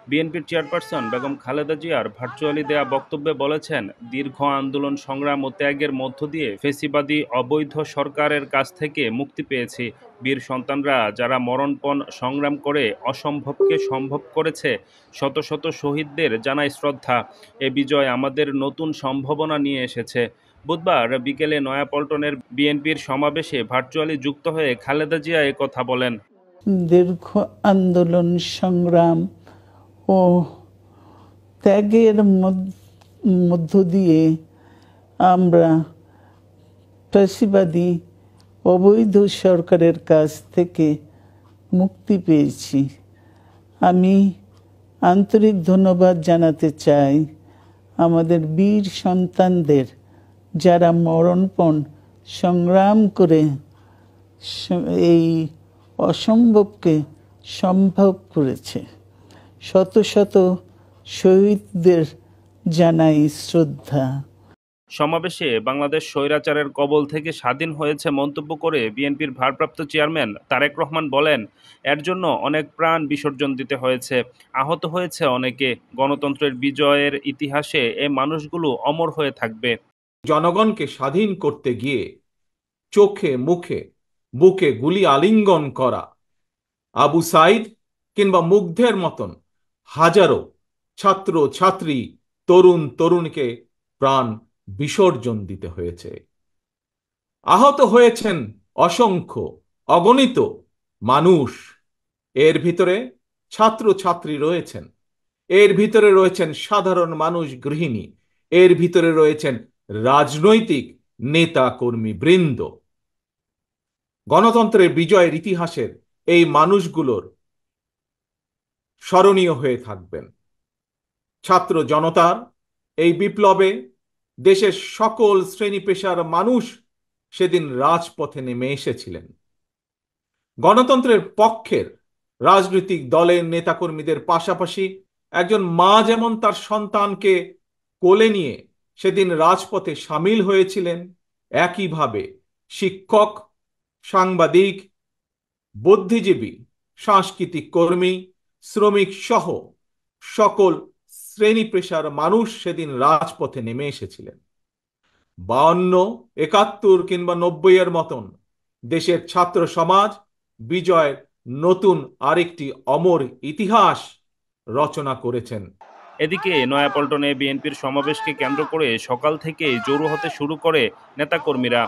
বিএনপির চেয়ারপারসন বেগম খালেদা জিয়ার ভার্চুয়ালি দেয়া বক্তব্যে বলেছেন, দীর্ঘ আন্দোলন সংগ্রাম ও ত্যাগের মধ্য দিয়ে ফ্যাসিবাদী অবৈধ সরকারের কাছ থেকে মুক্তি পেয়েছি। বীর সন্তানরা যারা মরণপণ সংগ্রাম করে অসম্ভবকে সম্ভব করেছে, শত শত শহীদদের জানাই শ্রদ্ধা। এ বিজয় আমাদের নতুন সম্ভাবনা নিয়ে এসেছে। বুধবার বিকেলে নয়াপল্টনের বিএনপির সমাবেশে ভার্চুয়ালি যুক্ত হয়ে খালেদা জিয়া একথা বলেন। দীর্ঘ আন্দোলন সংগ্রাম ও ত্যাগের মধ্য দিয়ে আমরা ফ্যাসিবাদী অবৈধ সরকারের কাছ থেকে মুক্তি পেয়েছি। আমি আন্তরিক ধন্যবাদ জানাতে চাই আমাদের বীর সন্তানদের, যারা মরণপণ সংগ্রাম করে এই অসম্ভবকে সম্ভব করেছে। শত শত শহীদদের জানাই শ্রদ্ধা। সমাবেশে বাংলাদেশ স্বৈরাচারের কবল থেকে স্বাধীন হয়েছে মন্তব্য করে বিএনপির ভারপ্রাপ্ত চেয়ারম্যান তারেক রহমান বলেন, এর জন্য অনেক প্রাণ বিসর্জন দিতে হয়েছে, আহত হয়েছে অনেকে। গণতন্ত্রের বিজয়ের ইতিহাসে এই মানুষগুলো অমর হয়ে থাকবে। জনগণকে স্বাধীন করতে গিয়ে চোখে মুখে বুকে গুলি আলিঙ্গন করা আবু সাইদ কিংবা মুগ্ধের মতন হাজারো ছাত্র ছাত্রী, তরুণ তরুণীকে প্রাণ বিসর্জন দিতে হয়েছে। আহত হয়েছেন অসংখ্য অগণিত মানুষ। এর ভিতরে ছাত্র ছাত্রী রয়েছেন, এর ভিতরে রয়েছেন সাধারণ মানুষ, গৃহিণী, এর ভিতরে রয়েছেন রাজনৈতিক নেতা কর্মী বৃন্দ। গণতন্ত্রের বিজয়ের ইতিহাসের এই মানুষগুলোর স্মরণীয় হয়ে থাকবেন। ছাত্র জনতার এই বিপ্লবে দেশের সকল শ্রেণী পেশার মানুষ সেদিন রাজপথে নেমে এসেছিলেন। গণতন্ত্রের পক্ষের রাজনৈতিক দলের নেতাকর্মীদের পাশাপাশি একজন মা যেমন তার সন্তানকে কোলে নিয়ে সেদিন রাজপথে সামিল হয়েছিলেন, একইভাবে শিক্ষক, সাংবাদিক, বুদ্ধিজীবী, সাংস্কৃতিক কর্মী, শ্রমিক সহ সকল শ্রেণী পেশার মানুষ সেদিন রাজপথে নেমে এসেছিলেন। 52, 71 কিংবা 90-এর মতন দেশের ছাত্র সমাজ বিজয়ের নতুন আরেকটি অমর ইতিহাস রচনা করেছেন। এদিকে নয়াপল্টনে বিএনপির সমাবেশকে কেন্দ্র করে সকাল থেকে জড়ো হতে শুরু করে নেতাকর্মীরা।